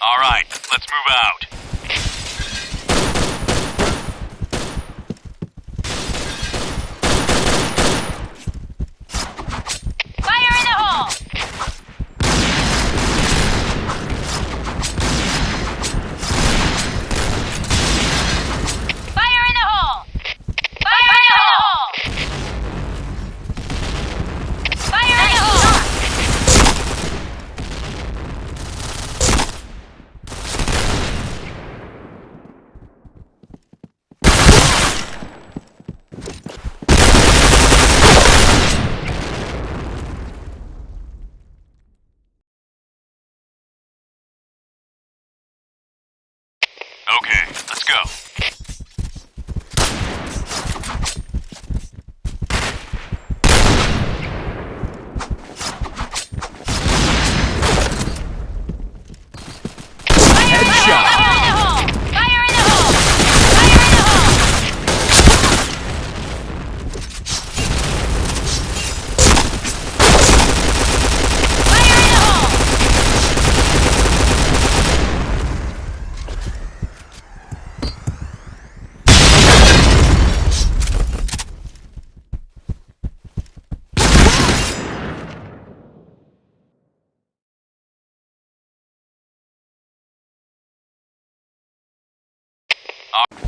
Alright, let's move out. Fire in the hole! Fire in the hole! Fire in the hole! Fire in the hole! Okay, let's go. Headshot! Fire in the hole! Fire in the hole! Fire in the hole! Fire in the hole!